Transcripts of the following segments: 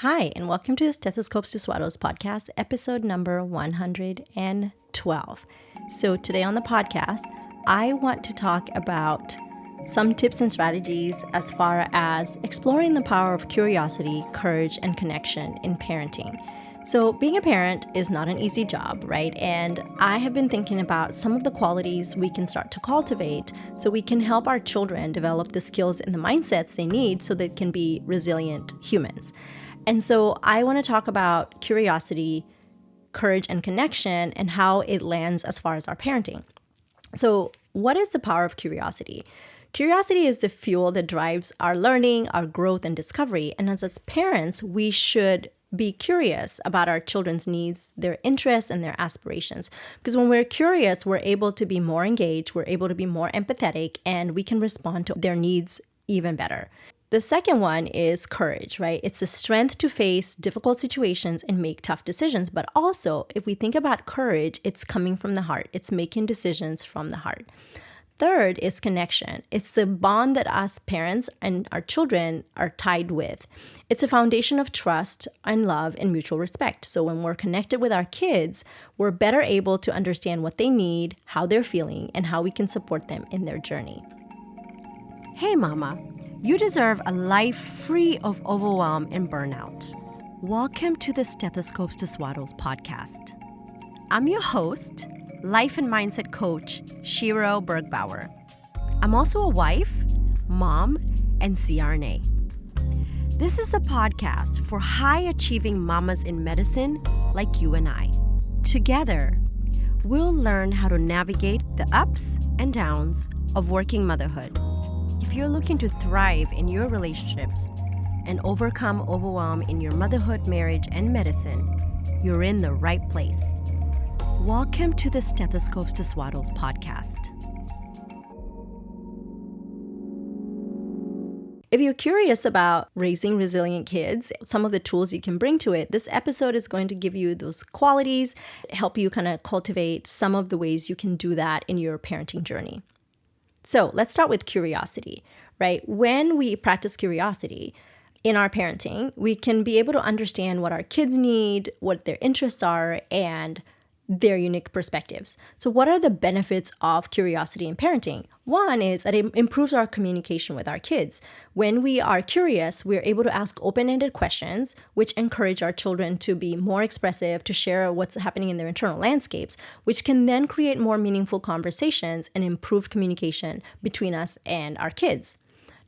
Hi, and welcome to the Stethoscopes to Swaddles podcast, episode number 112. So, today on the podcast, I want to talk about some tips and strategies as far as exploring the power of curiosity, courage, and connection in parenting. So, being a parent is not an easy job, right? And I have been thinking about some of the qualities we can start to cultivate so we can help our children develop the skills and the mindsets they need so they can be resilient humans. And so I want to talk about curiosity, courage, and connection and how it lands as far as our parenting. So, what is the power of curiosity? Curiosity is the fuel that drives our learning, our growth, and discovery. And as parents, we should be curious about our children's needs, their interests, and their aspirations. Because when we're curious, we're able to be more engaged, we're able to be more empathetic, and we can respond to their needs even better. The second one is courage, right? It's the strength to face difficult situations and make tough decisions. But also, if we think about courage, it's coming from the heart. It's making decisions from the heart. Third is connection. It's the bond that us parents and our children are tied with. It's a foundation of trust and love and mutual respect. So when we're connected with our kids, we're better able to understand what they need, how they're feeling, and how we can support them in their journey. Hey, Mama. You deserve a life free of overwhelm and burnout. Welcome to the Stethoscopes to Swaddles podcast. I'm your host, life and mindset coach, Shiro Bergbauer. I'm also a wife, mom, and CRNA. This is the podcast for high-achieving mamas in medicine like you and I. Together, we'll learn how to navigate the ups and downs of working motherhood. If you're looking to thrive in your relationships and overcome overwhelm in your motherhood, marriage, and medicine, you're in the right place. Welcome to the Stethoscopes to Swaddles podcast. If you're curious about raising resilient kids, some of the tools you can bring to it, this episode is going to give you those qualities, help you kind of cultivate some of the ways you can do that in your parenting journey. So let's start with curiosity, right? When we practice curiosity in our parenting, we can be able to understand what our kids need, what their interests are, and their unique perspectives. So what are the benefits of curiosity in parenting? One is that it improves our communication with our kids. When we are curious, we're able to ask open-ended questions, which encourage our children to be more expressive, to share what's happening in their internal landscapes, which can then create more meaningful conversations and improve communication between us and our kids.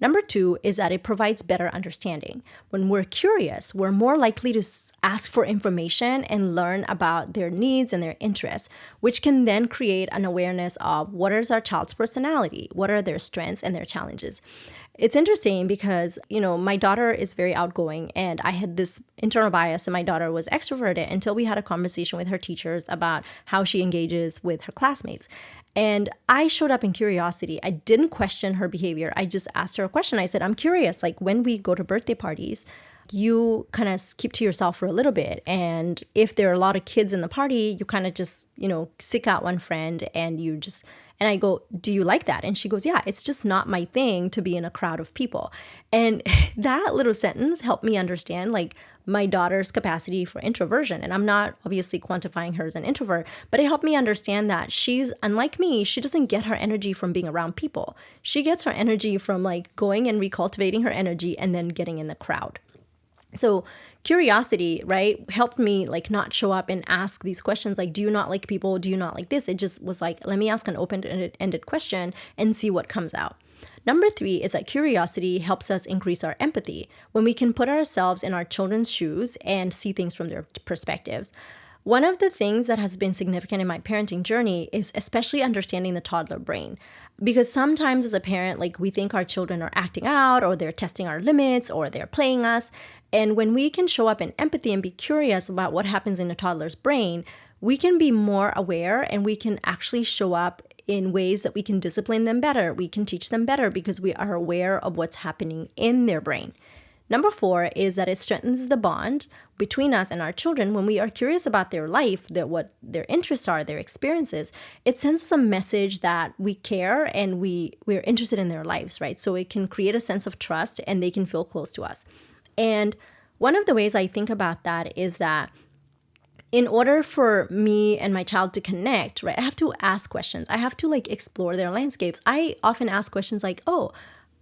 Number two is that it provides better understanding. When we're curious, we're more likely to ask for information and learn about their needs and their interests, which can then create an awareness of what is our child's personality, what are their strengths and their challenges. It's interesting because, my daughter is very outgoing and I had this internal bias that my daughter was extroverted until we had a conversation with her teachers about how she engages with her classmates. And I showed up in curiosity. I didn't question her behavior. I just asked her a question. I said, I'm curious, like when we go to birthday parties, you kind of keep to yourself for a little bit. And if there are a lot of kids in the party, you kind of just, seek out one friend and and I go, do you like that? And she goes, yeah, it's just not my thing to be in a crowd of people. And that little sentence helped me understand my daughter's capacity for introversion. And I'm not obviously quantifying her as an introvert, but it helped me understand that she's unlike me. She doesn't get her energy from being around people. She gets her energy from going and recultivating her energy and then getting in the crowd. So curiosity, right, helped me not show up and ask these questions do you not like people? Do you not like this? It just was let me ask an open-ended question and see what comes out. Number three is that curiosity helps us increase our empathy when we can put ourselves in our children's shoes and see things from their perspectives. One of the things that has been significant in my parenting journey is especially understanding the toddler brain. Because sometimes as a parent, we think our children are acting out or they're testing our limits or they're playing us. And when we can show up in empathy and be curious about what happens in a toddler's brain, we can be more aware and we can actually show up in ways that we can discipline them better. We can teach them better because we are aware of what's happening in their brain. Number four is that it strengthens the bond between us and our children when we are curious about their life, what their interests are, their experiences. It sends us a message that we care and we're interested in their lives, right? So it can create a sense of trust and they can feel close to us. And one of the ways I think about that is that in order for me and my child to connect, right, I have to ask questions. I have to like explore their landscapes. I often ask questions like, oh,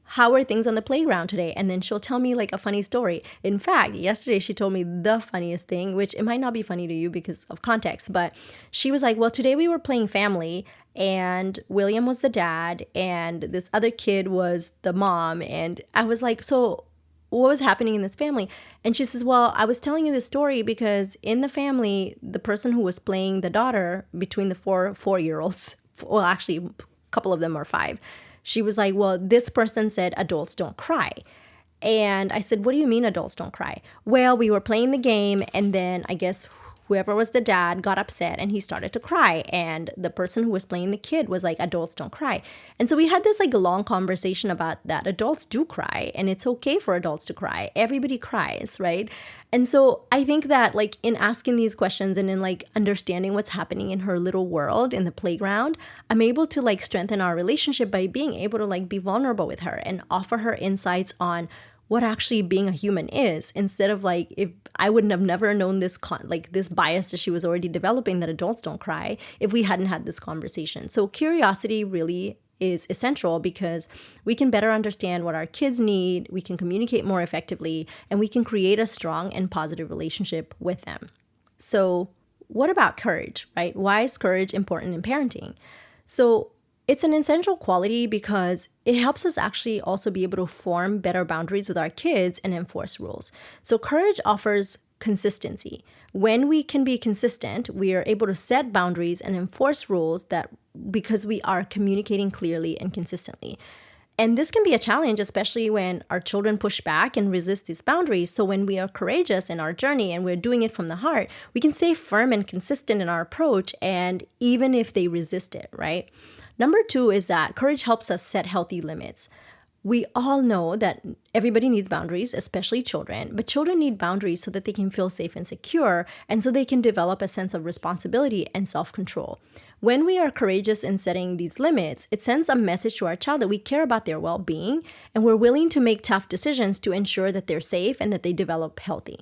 how are things on the playground today? And then she'll tell me like a funny story. In fact, yesterday she told me the funniest thing, which it might not be funny to you because of context, but she was like, well, today we were playing family and William was the dad and this other kid was the mom. And I was like, so what was happening in this family? And she says, well, I was telling you this story because in the family, the person who was playing the daughter between the four-year-olds, well, actually, a couple of them are 5. She was like, well, this person said adults don't cry. And I said, what do you mean adults don't cry? Well, we were playing the game and then I guess whoever was the dad got upset and he started to cry. And the person who was playing the kid was like, adults don't cry. And so we had this like long conversation about that. Adults do cry and it's okay for adults to cry. Everybody cries, right? And so I think that like in asking these questions and in like understanding what's happening in her little world in the playground, I'm able to like strengthen our relationship by being able to like be vulnerable with her and offer her insights on what actually being a human is, instead of like, if I wouldn't have never known this like this bias that she was already developing that adults don't cry if we hadn't had this conversation. So curiosity really is essential because we can better understand what our kids need, we can communicate more effectively, and we can create a strong and positive relationship with them. So what about courage, right? Why is courage important in parenting? So it's an essential quality because it helps us actually also be able to form better boundaries with our kids and enforce rules. So courage offers consistency. When we can be consistent, we are able to set boundaries and enforce rules that because we are communicating clearly and consistently. And this can be a challenge, especially when our children push back and resist these boundaries. So when we are courageous in our journey and we're doing it from the heart, we can stay firm and consistent in our approach, and even if they resist it, right? Number 2 is that courage helps us set healthy limits. We all know that everybody needs boundaries, especially children, but children need boundaries so that they can feel safe and secure, and so they can develop a sense of responsibility and self-control. When we are courageous in setting these limits, it sends a message to our child that we care about their well-being, and we're willing to make tough decisions to ensure that they're safe and that they develop healthy.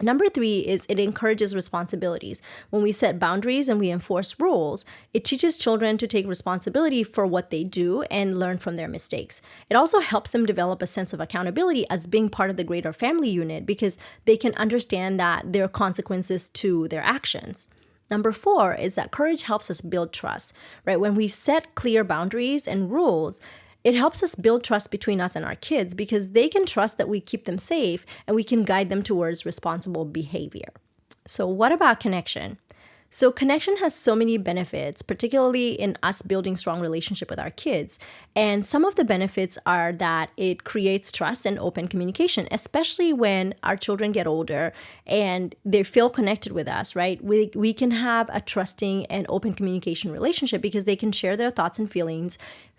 Number 3 is it encourages responsibilities. When we set boundaries and we enforce rules, it teaches children to take responsibility for what they do and learn from their mistakes. It also helps them develop a sense of accountability as being part of the greater family unit because they can understand that there are consequences to their actions. Number 4 is that courage helps us build trust, right? When we set clear boundaries and rules, it helps us build trust between us and our kids because they can trust that we keep them safe and we can guide them towards responsible behavior. So what about connection? So connection has so many benefits, particularly in us building strong relationship with our kids. And some of the benefits are that it creates trust and open communication, especially when our children get older and they feel connected with us, right? We can have a trusting and open communication relationship because they can share their thoughts and feelings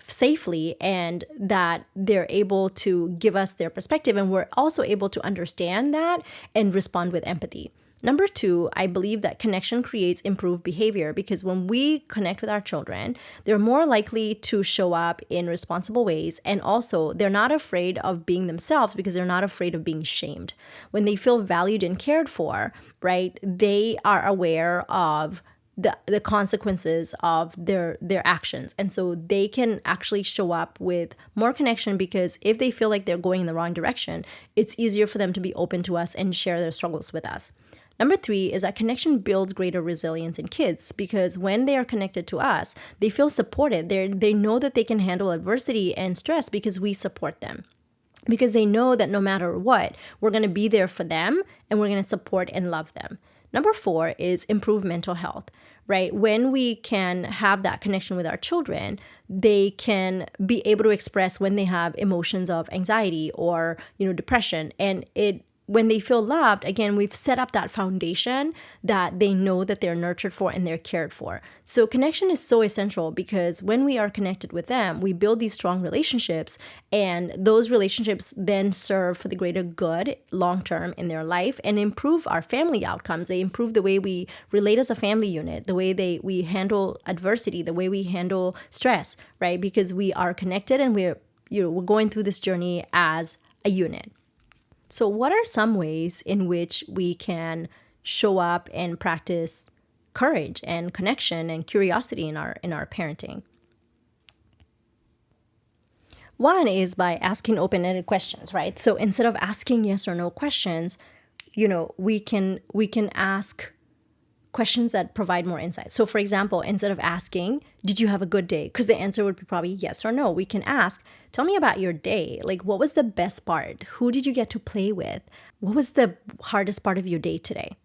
safely, and that they're able to give us their perspective, and we're also able to understand that and respond with empathy. Number 2, I believe that connection creates improved behavior because when we connect with our children, they're more likely to show up in responsible ways, and also they're not afraid of being themselves because they're not afraid of being shamed. When they feel valued and cared for, right, they are aware of the consequences of their actions, and so they can actually show up with more connection because if they feel like they're going in the wrong direction, it's easier for them to be open to us and share their struggles with us. Number 3 is that connection builds greater resilience in kids because when they are connected to us, they feel supported. They know that they can handle adversity and stress because we support them. Because they know that no matter what, we're going to be there for them and we're going to support and love them. Number 4 is improve mental health, right? When we can have that connection with our children, they can be able to express when they have emotions of anxiety or, depression. And when they feel loved, again, we've set up that foundation that they know that they're nurtured for and they're cared for. So connection is so essential because when we are connected with them, we build these strong relationships, and those relationships then serve for the greater good long-term in their life and improve our family outcomes. They improve the way we relate as a family unit, the way we handle adversity, the way we handle stress, right? Because we are connected and we're going through this journey as a unit. So, what are some ways in which we can show up and practice courage and connection and curiosity in our parenting? One is by asking open-ended questions, right? So instead of asking yes or no questions, we can ask questions that provide more insight. So for example, instead of asking, did you have a good day? Because the answer would be probably yes or no. We can ask, tell me about your day. Like, what was the best part? Who did you get to play with? What was the hardest part of your day today?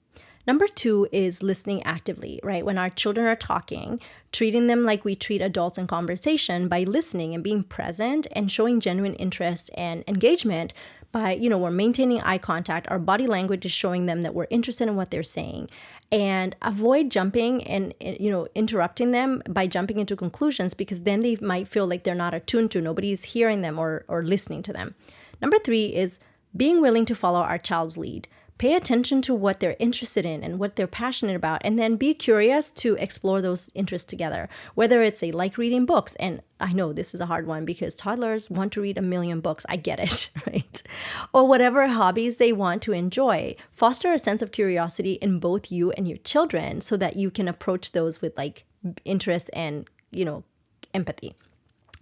Number two is listening actively, right? When our children are talking, treating them like we treat adults in conversation by listening and being present and showing genuine interest and engagement by, we're maintaining eye contact. Our body language is showing them that we're interested in what they're saying. And avoid jumping and, interrupting them by jumping into conclusions, because then they might feel like they're not attuned to, nobody's hearing them or listening to them. Number three is being willing to follow our child's lead. Pay attention to what they're interested in and what they're passionate about, and then be curious to explore those interests together. Whether it's like reading books, and I know this is a hard one because toddlers want to read a million books. I get it, right? Or whatever hobbies they want to enjoy. Foster a sense of curiosity in both you and your children so that you can approach those with like interest and, empathy.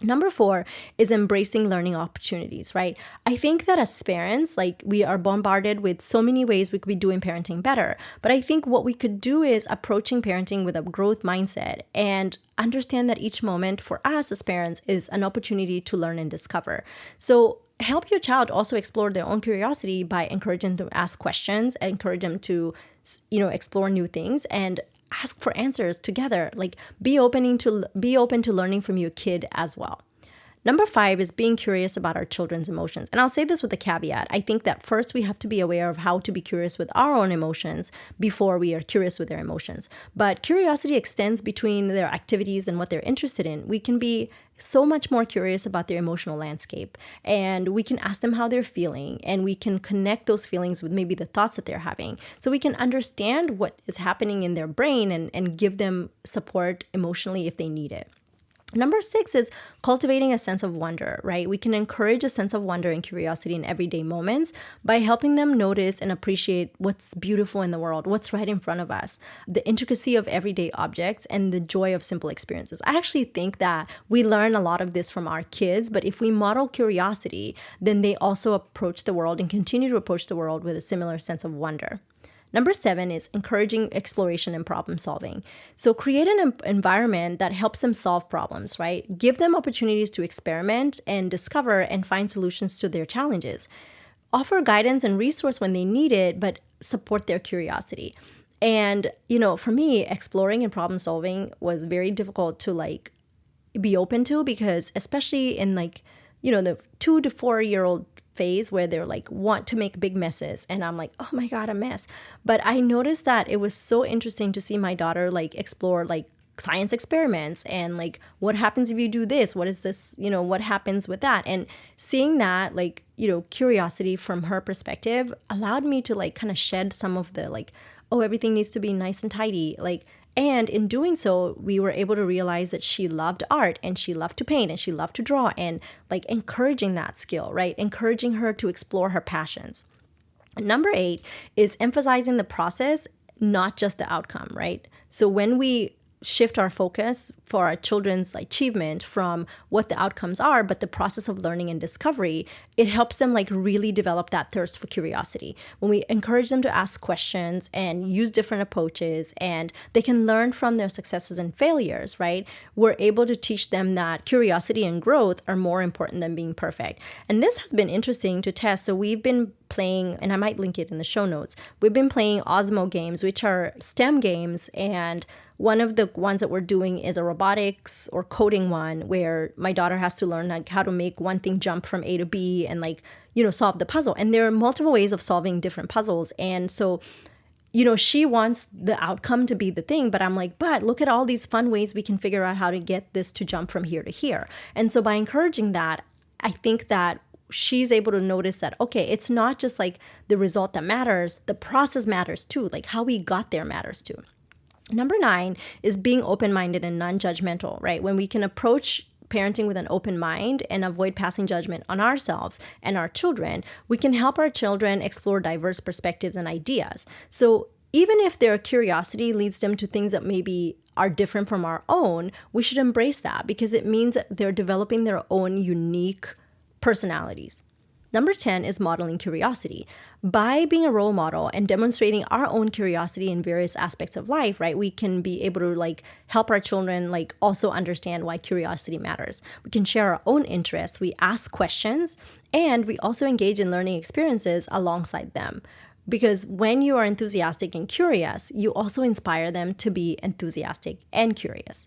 Number four is embracing learning opportunities, right? I think that as parents, like we are bombarded with so many ways we could be doing parenting better. But I think what we could do is approaching parenting with a growth mindset and understand that each moment for us as parents is an opportunity to learn and discover. So help your child also explore their own curiosity by encouraging them to ask questions, encourage them to, explore new things, and ask for answers together. Like be open to learning from your kid as well. Number five is being curious about our children's emotions. And I'll say this with a caveat. I think that first we have to be aware of how to be curious with our own emotions before we are curious with their emotions. But curiosity extends between their activities and what they're interested in. We can be so much more curious about their emotional landscape, and we can ask them how they're feeling, and we can connect those feelings with maybe the thoughts that they're having. So we can understand what is happening in their brain and give them support emotionally if they need it. Number six is cultivating a sense of wonder, right? We can encourage a sense of wonder and curiosity in everyday moments by helping them notice and appreciate what's beautiful in the world, what's right in front of us, the intricacy of everyday objects, and the joy of simple experiences. I actually think that we learn a lot of this from our kids, but if we model curiosity, then they also approach the world and continue to approach the world with a similar sense of wonder. Number seven is encouraging exploration and problem solving. So create an environment that helps them solve problems, right? Give them opportunities to experiment and discover and find solutions to their challenges. Offer guidance and resource when they need it, but support their curiosity. And, for me, exploring and problem solving was very difficult to be open to, because especially in the 2 to 4 year old phase where they're want to make big messes, and I'm like, oh my god, a mess. But I noticed that it was so interesting to see my daughter explore science experiments and what happens if you do this, what is this, what happens with that. And seeing that curiosity from her perspective allowed me to kind of shed some of the oh, everything needs to be nice and tidy, and in doing so, we were able to realize that she loved art and she loved to paint and she loved to draw, and encouraging that skill, right? Encouraging her to explore her passions. Number eight is emphasizing the process, not just the outcome, right? So when we shift our focus for our children's achievement from what the outcomes are, but the process of learning and discovery, it helps them really develop that thirst for curiosity. When we encourage them to ask questions and use different approaches, and they can learn from their successes and failures, right? We're able to teach them that curiosity and growth are more important than being perfect. And this has been interesting to test. So we've been playing, and I might link it in the show notes, we've been playing Osmo games, which are STEM games, and one of the ones that we're doing is a robotics or coding one where my daughter has to learn how to make one thing jump from A to B and solve the puzzle. And there are multiple ways of solving different puzzles. And so, she wants the outcome to be the thing, but I'm like, but look at all these fun ways we can figure out how to get this to jump from here to here. And so by encouraging that, I think that she's able to notice that, okay, it's not just the result that matters, the process matters too, how we got there matters too. Number nine is being open-minded and non-judgmental, right? When we can approach parenting with an open mind and avoid passing judgment on ourselves and our children, we can help our children explore diverse perspectives and ideas. So even if their curiosity leads them to things that maybe are different from our own, we should embrace that because it means that they're developing their own unique personalities. Number 10 is modeling curiosity. By being a role model and demonstrating our own curiosity in various aspects of life, right, we can be able to help our children also understand why curiosity matters. We can share our own interests, we ask questions, and we also engage in learning experiences alongside them. Because when you are enthusiastic and curious, you also inspire them to be enthusiastic and curious.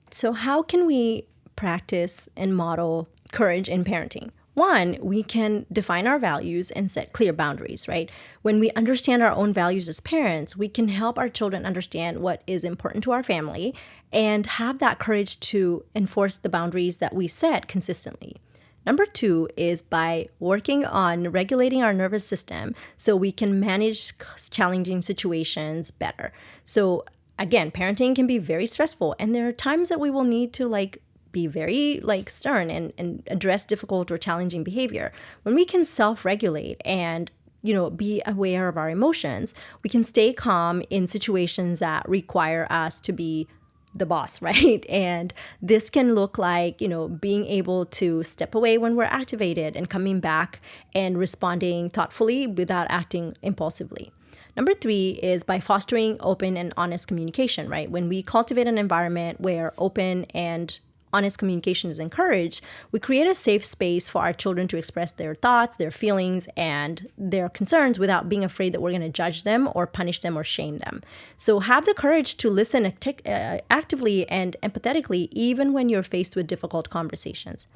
So how can we practice and model courage in parenting? One, we can define our values and set clear boundaries, right? When we understand our own values as parents, we can help our children understand what is important to our family and have that courage to enforce the boundaries that we set consistently. Number 2 is by working on regulating our nervous system so we can manage challenging situations better. So again, parenting can be very stressful, and there are times that we will need to be very stern and address difficult or challenging behavior. When we can self-regulate and be aware of our emotions, we can stay calm in situations that require us to be the boss, right? And this can look like, being able to step away when we're activated and coming back and responding thoughtfully without acting impulsively. Number 3 is by fostering open and honest communication, right? When we cultivate an environment where open and honest communication is encouraged, we create a safe space for our children to express their thoughts, their feelings, and their concerns without being afraid that we're going to judge them or punish them or shame them. So have the courage to listen actively and empathetically, even when you're faced with difficult conversations.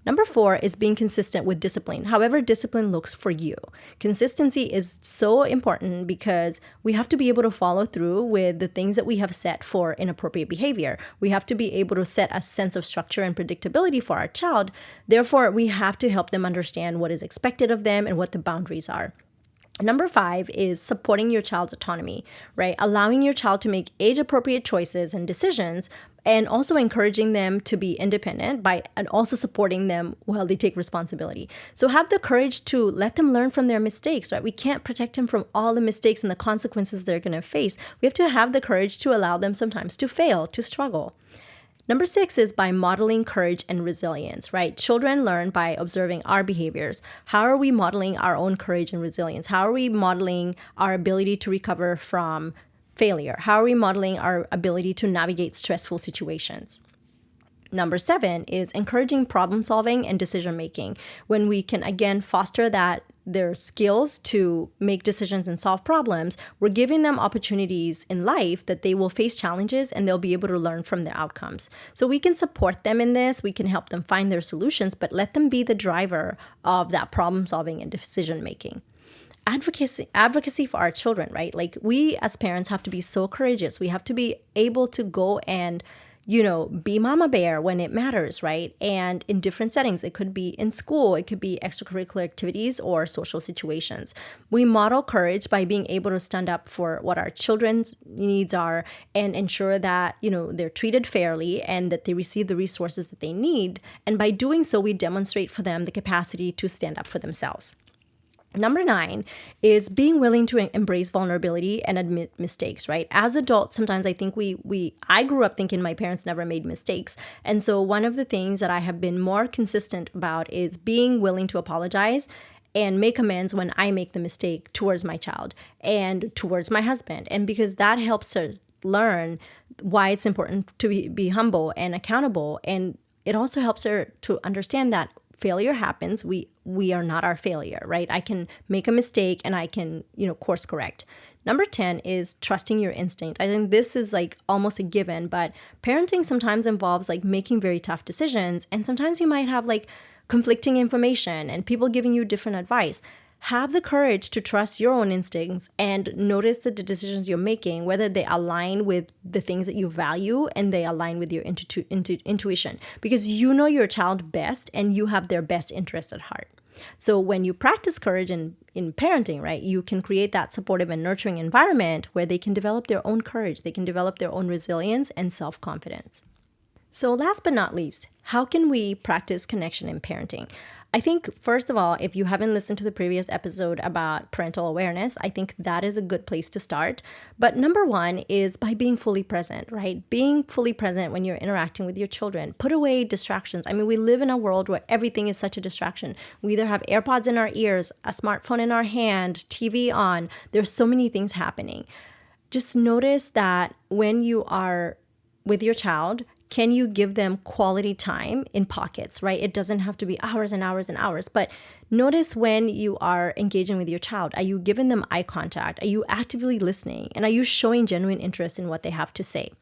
Number 4 is being consistent with discipline, however discipline looks for you. Consistency is so important because we have to be able to follow through with the things that we have set for inappropriate behavior. We have to be able to set a sense of structure and predictability for our child. Therefore, we have to help them understand what is expected of them and what the boundaries are. Number 5 is supporting your child's autonomy, right? Allowing your child to make age-appropriate choices and decisions, and also encouraging them to be independent and also supporting them while they take responsibility. So have the courage to let them learn from their mistakes, right? We can't protect them from all the mistakes and the consequences they're going to face. We have to have the courage to allow them sometimes to fail, to struggle. Number 6 is by modeling courage and resilience, right? Children learn by observing our behaviors. How are we modeling our own courage and resilience? How are we modeling our ability to recover from failure? How are we modeling our ability to navigate stressful situations? Number 7 is encouraging problem solving and decision making. When we can, again, foster their skills to make decisions and solve problems, we're giving them opportunities in life that they will face challenges and they'll be able to learn from the outcomes. So we can support them in this, we can help them find their solutions, but let them be the driver of that problem solving and decision making. Advocacy for our children, right? We as parents have to be so courageous. We have to be able to go and be mama bear when it matters, right? And in different settings, it could be in school, it could be extracurricular activities or social situations. We model courage by being able to stand up for what our children's needs are and ensure that, they're treated fairly and that they receive the resources that they need. And by doing so, we demonstrate for them the capacity to stand up for themselves. Number 9 is being willing to embrace vulnerability and admit mistakes, right? As adults, sometimes I think I grew up thinking my parents never made mistakes. And so one of the things that I have been more consistent about is being willing to apologize and make amends when I make the mistake towards my child and towards my husband. And because that helps us learn why it's important to be humble and accountable. And it also helps her to understand that failure happens. We are not our failure, right? I can make a mistake and I can, course correct. Number 10 is trusting your instinct. I think this is almost a given, but parenting sometimes involves making very tough decisions. And sometimes you might have conflicting information and people giving you different advice. Have the courage to trust your own instincts and notice that the decisions you're making, whether they align with the things that you value and they align with your intuition, because you know your child best and you have their best interest at heart. So when you practice courage in parenting, right, you can create that supportive and nurturing environment where they can develop their own courage, they can develop their own resilience and self-confidence. So, last but not least, how can we practice connection in parenting? I think, first of all, if you haven't listened to the previous episode about parental awareness, I think that is a good place to start. But number one is by being fully present, right? Being fully present when you're interacting with your children. Put away distractions. I mean, we live in a world where everything is such a distraction. We either have AirPods in our ears, a smartphone in our hand, TV on. There's so many things happening. Just notice that when you are with your child, can you give them quality time in pockets, right? It doesn't have to be hours and hours and hours, but notice when you are engaging with your child. Are you giving them eye contact? Are you actively listening? And are you showing genuine interest in what they have to say?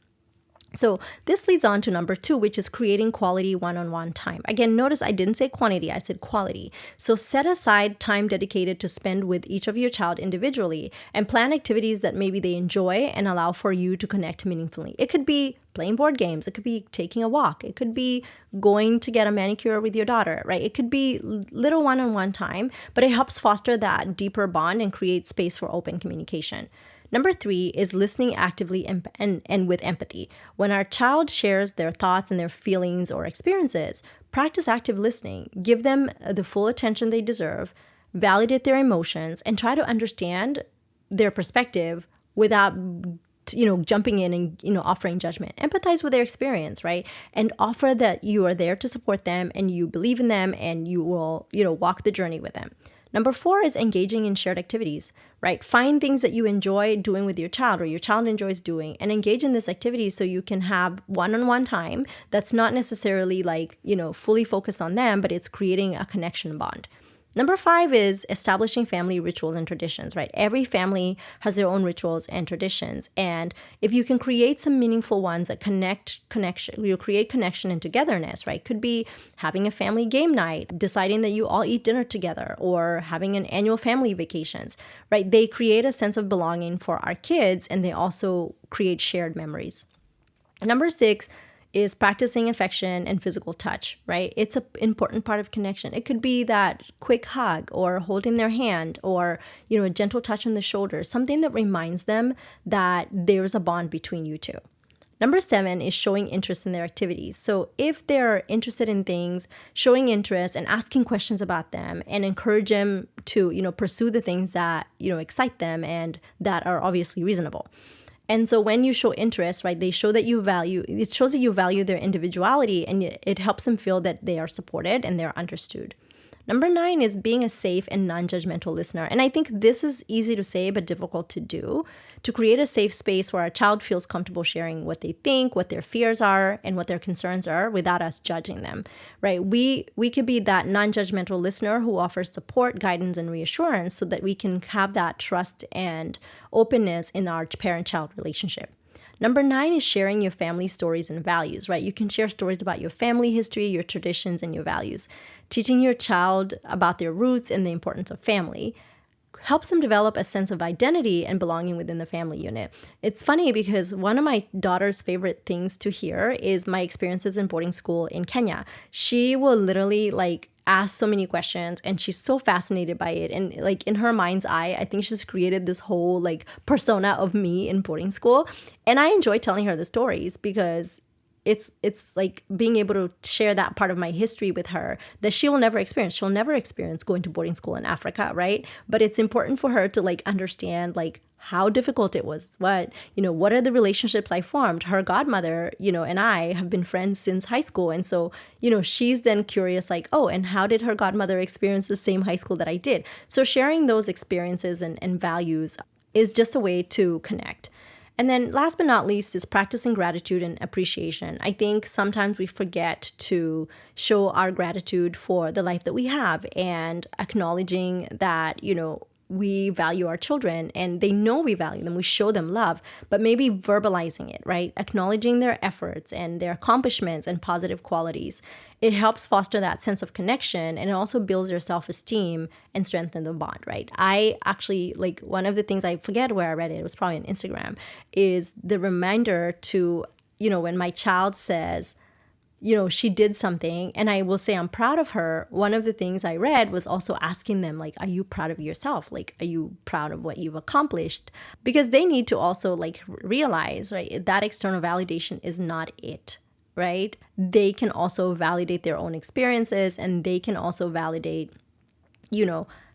So this leads on to number 2, which is creating quality one-on-one time. Again, notice I didn't say quantity, I said quality. So set aside time dedicated to spend with each of your child individually and plan activities that maybe they enjoy and allow for you to connect meaningfully. It could be playing board games. It could be taking a walk. It could be going to get a manicure with your daughter, right? It could be little one-on-one time, but it helps foster that deeper bond and create space for open communication. Number 3 is listening actively and with empathy. When our child shares their thoughts and their feelings or experiences, practice active listening. Give them the full attention they deserve, validate their emotions, and try to understand their perspective without jumping in and offering judgment. Empathize with their experience, right? And offer that you are there to support them and you believe in them and you will walk the journey with them. Number 4 is engaging in shared activities, right? Find things that you enjoy doing with your child or your child enjoys doing and engage in this activity so you can have one-on-one time that's not necessarily fully focused on them, but it's creating a connection bond. Number 5 is establishing family rituals and traditions, right? Every family has their own rituals and traditions. And if you can create some meaningful ones that create connection and togetherness, right? Could be having a family game night, deciding that you all eat dinner together, or having an annual family vacations, right? They create a sense of belonging for our kids and they also create shared memories. Number 6 is practicing affection and physical touch, right? It's an important part of connection. It could be that quick hug or holding their hand or, a gentle touch on the shoulder, something that reminds them that there's a bond between you two. Number 7 is showing interest in their activities. So if they're interested in things, showing interest and asking questions about them and encourage them to, pursue the things that, excite them and that are obviously reasonable. And so when you show interest, right, it shows that you value their individuality and it helps them feel that they are supported and they're understood. Number 9 is being a safe and non-judgmental listener. And I think this is easy to say, but difficult to do. To create a safe space where our child feels comfortable sharing what they think, what their fears are, and what their concerns are without us judging them, right? We could be that non-judgmental listener who offers support, guidance, and reassurance so that we can have that trust and openness in our parent-child relationship. Number 9 is sharing your family stories and values, right? You can share stories about your family history, your traditions, and your values. Teaching your child about their roots and the importance of family helps them develop a sense of identity and belonging within the family unit. It's funny because one of my daughter's favorite things to hear is my experiences in boarding school in Kenya. She will literally ask so many questions and she's so fascinated by it. And in her mind's eye, I think she's created this whole persona of me in boarding school. And I enjoy telling her the stories because it's like being able to share that part of my history with her that she will never experience. She'll never experience going to boarding school in Africa, right? But it's important for her to understand how difficult it was. What are the relationships I formed? Her godmother, and I have been friends since high school. And so, she's then curious oh, and how did her godmother experience the same high school that I did? So sharing those experiences and values is just a way to connect. And then last but not least is practicing gratitude and appreciation. I think sometimes we forget to show our gratitude for the life that we have and acknowledging that, we value our children and they know we value them. We show them love, but maybe verbalizing it, right? Acknowledging their efforts and their accomplishments and positive qualities. It helps foster that sense of connection and it also builds their self-esteem and strengthen the bond, right? I actually, one of the things I forget where I read it was probably on Instagram, is the reminder to, when my child says, she did something and I will say I'm proud of her. One of the things I read was also asking them, are you proud of yourself? Are you proud of what you've accomplished? Because they need to also realize, right, that external validation is not it, right? They can also validate their own experiences, and they can also validate,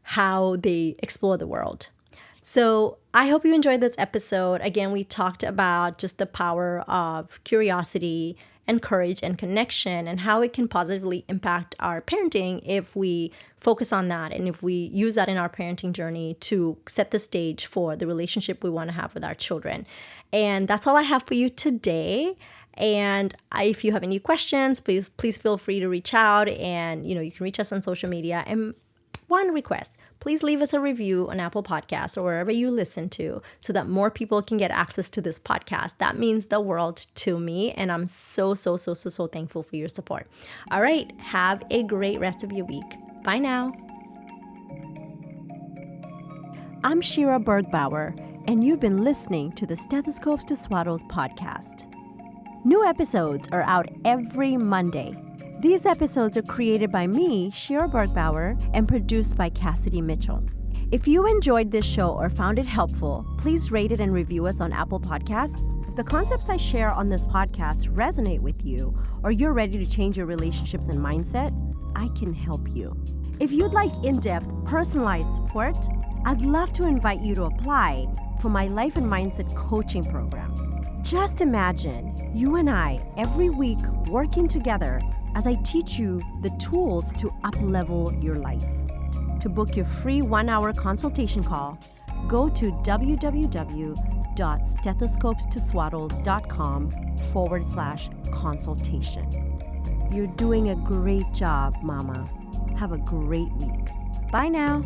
how they explore the world. So I hope you enjoyed this episode. Again, we talked about just the power of curiosity and courage and connection, and how it can positively impact our parenting if we focus on that and if we use that in our parenting journey to set the stage for the relationship we want to have with our children. And that's all I have for you today. And if you have any questions, please feel free to reach out, and you can reach us on social media. And one request, please leave us a review on Apple Podcasts or wherever you listen to, so that more people can get access to this podcast. That means the world to me, and I'm so thankful for your support. All right, have a great rest of your week. Bye now. I'm Shira Bergbauer, and you've been listening to the Stethoscopes to Swaddles podcast. New episodes are out every Monday. These episodes are created by me, Shira Bergbauer, and produced by Cassidy Mitchell. If you enjoyed this show or found it helpful, please rate it and review us on Apple Podcasts. If the concepts I share on this podcast resonate with you, or you're ready to change your relationships and mindset, I can help you. If you'd like in-depth, personalized support, I'd love to invite you to apply for my Life and Mindset coaching program. Just imagine you and I every week working together as I teach you the tools to up-level your life. To book your free 1-hour consultation call, go to www.stethoscopestoswaddles.com/consultation. You're doing a great job, Mama. Have a great week. Bye now.